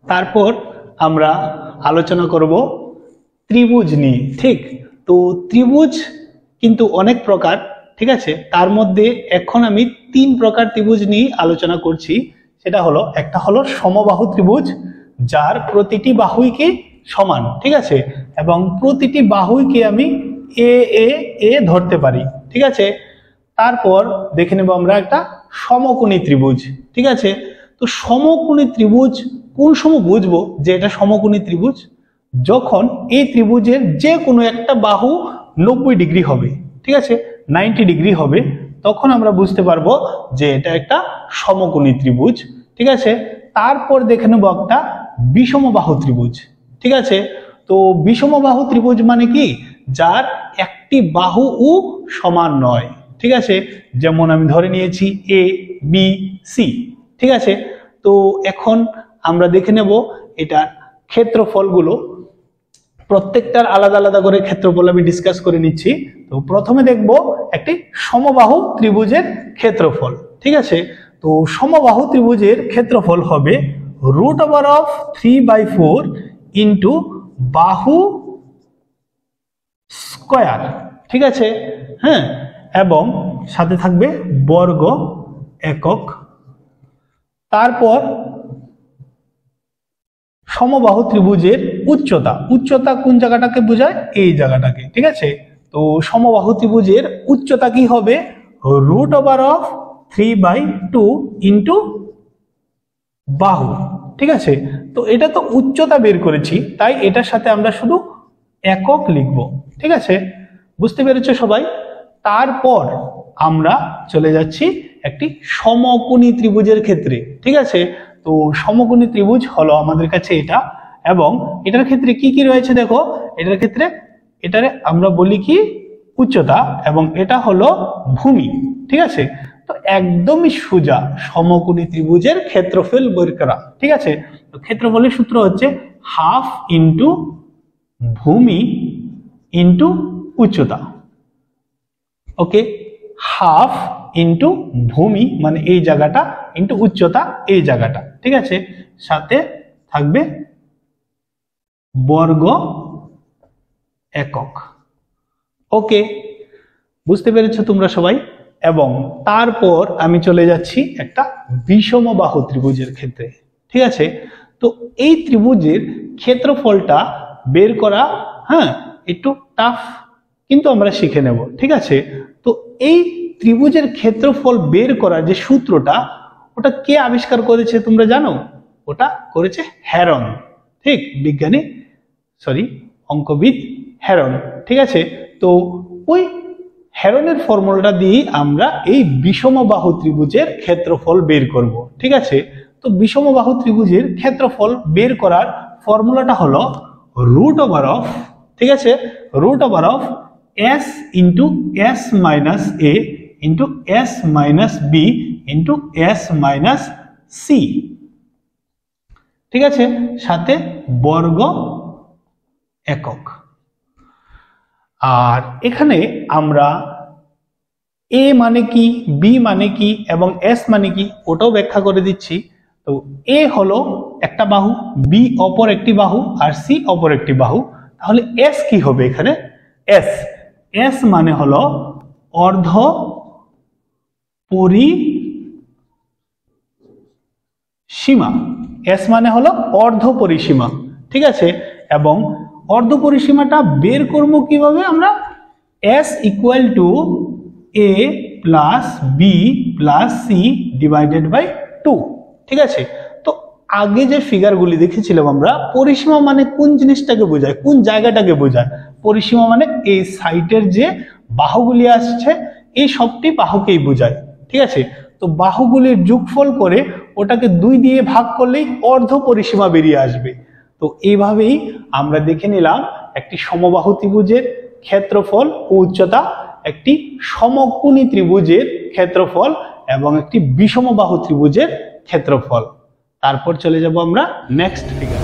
তারপর আমরা আলোচনা করব ত্রিভুজ নিয়ে। ঠিক, তো ত্রিভুজ কিন্তু অনেক প্রকার, ঠিক আছে। তার মধ্যে এখন আমি 3 প্রকার ত্রিভুজ নিয়ে আলোচনা করছি। সেটা হলো, একটা হলো সমবাহু ত্রিভুজ, যার প্রতিটি বাহুই কি সমান, ঠিক আছে, এবং প্রতিটি বাহুইকে আমি এ এ এ ধরতে পারি, ঠিক আছে। তারপর দেখে নেব আমরা একটা সমকোণী ত্রিভুজ, ঠিক আছে। তো সমকোণী ত্রিভুজ কোন সময় বুঝবো যে এটা সমকোণী ত্রিভুজ? যখন এই ত্রিভুজের যে কোনো একটা বাহু 90 ডিগ্রি হবে, ঠিক আছে, 90 ডিগ্রি হবে, তখন আমরা বুঝতে পারবো যে এটা একটা সমকোণী ত্রিভুজ, ঠিক আছে। তারপর দেখে নেব একটা বিষমবাহু ত্রিভুজ, ঠিক আছে। তো বিষমবাহু ত্রিভুজ মানে কি? যার একটি বাহু সমান নয়, ঠিক আছে। যেমন আমি ধরে নিয়েছি এ বি সি, ঠিক আছে। তো এখন আমরা দেখে নেব এটার ক্ষেত্রফলগুলো। প্রত্যেকটার আলাদা আলাদা করে ক্ষেত্রফল আমি ডিসকাস করে নিচ্ছি। তো প্রথমে দেখব একটি সমবাহু ত্রিভুজের ক্ষেত্রফল, ঠিক আছে। তো সমবাহু ত্রিভুজের ক্ষেত্রফল হবে √3/4 ইন্টু বাহু স্কয়ার, ঠিক আছে, হ্যাঁ, এবং সাথে থাকবে বর্গ একক। তারপর সমবাহু ত্রিভুজের উচ্চতা, উচ্চতা কোন জায়গাটাকে বোঝায়? এই জায়গাটাকে, ঠিক আছে। তো সমবাহু ত্রিভুজের উচ্চতা কি হবে? √3/2 ইন্টু বাহু, ঠিক আছে। তো এটা তো উচ্চতা বের করেছি, তাই এটার সাথে আমরা শুধু একক লিখব, ঠিক আছে। বুঝতে পেরেছো সবাই? তারপর আমরা চলে যাচ্ছি একটি সমকোণী ত্রিভুজের ক্ষেত্রে, ঠিক আছে। তো সমকোণী ত্রিভুজ হলো আমাদের কাছে এটা, এবং এটার ক্ষেত্রে কি কি রয়েছে দেখো। এটার ক্ষেত্রে এটারে আমরা বলি কি উচ্চতা, এবং এটা হলো ভূমি, ঠিক আছে। তো একদমই সোজা সমকোণী ত্রিভুজের ক্ষেত্রফল বের করা, ঠিক আছে। তো ক্ষেত্রফলের সূত্র হচ্ছে হাফ ইন্টু ভূমি ইন্টু উচ্চতা। ওকে, হাফ ইন্টু ভূমি মানে এই জায়গাটা ইন্টু উচ্চতা এই জায়গাটা, ঠিক আছে, সাথে থাকবে বর্গ একক। ওকে, বুঝতে পেরেছো তোমরা সবাই? এবং তারপর আমি চলে যাচ্ছি একটা বিষমবাহু ত্রিভুজের ক্ষেত্রে, ঠিক আছে। তো এই ত্রিভুজের ক্ষেত্রফলটা বের করা, হ্যাঁ, একটু টাফ, কিন্তু আমরা শিখে নেব, ঠিক আছে। তো এই ত্রিভুজের ক্ষেত্রফল বের করার যে সূত্রটা, ওটা কে আবিষ্কার করেছে তোমরা জানো? ওটা করেছে হেরন, ঠিক, বিজ্ঞানী অঙ্কবিদ হেরন, ঠিক আছে। তো ওই হেরনের ফর্মুলাটা দিয়ে আমরা এই বিষমবাহু ত্রিভুজের ক্ষেত্রফল বের করব, ঠিক আছে। তো বিষমবাহু ত্রিভুজের ক্ষেত্রফল বের করার ফর্মুলাটা হলো √, ঠিক আছে, √, s into s minus a into s minus b into s minus c, ঠিক আছে, সাথে বর্গ একক। আর এখানে আমরা a মানে কি, b মানে কি এবং s মানে কি ওটাও ব্যাখ্যা করে দিচ্ছি। তো a হলো একটা বাহু, b অপর একটি বাহু, আর c অপর একটি বাহু। তাহলে s কি হবে এখানে? s মানে হলো অর্ধ পরিসীমা, s মানে হলো অর্ধ পরিসীমা, ঠিক আছে। এবং অর্ধ পরিসীমাটা বের করব কিভাবে আমরা? s equal to a plus b plus c divided by 2, ঠিক আছে। তো আগে যে ফিগারগুলি দেখেছিলাম আমরা, পরিসীমা মানে কোন জিনিসটাকে বোঝায়, কোন জায়গাটাকে বোঝায়? পরিসীমা মানে এই সাইডের যে বাহুগুলি আসছে এই সবটি বাহুকেই বোঝায়, ঠিক আছে। তো বাহুগুলির যোগফল করে ওটাকে 2 দিয়ে ভাগ করলেই অর্ধ পরিসীমা বেরিয়ে আসবে। তো এইভাবেই আমরা দেখে নিলাম একটি সমবাহু ত্রিভুজের ক্ষেত্রফল ও উচ্চতা, একটি সমকোণী ত্রিভুজের ক্ষেত্রফল এবং একটি বিষমবাহু ত্রিভুজের ক্ষেত্রফল। তারপর চলে যাব আমরা নেক্সট ফিগার।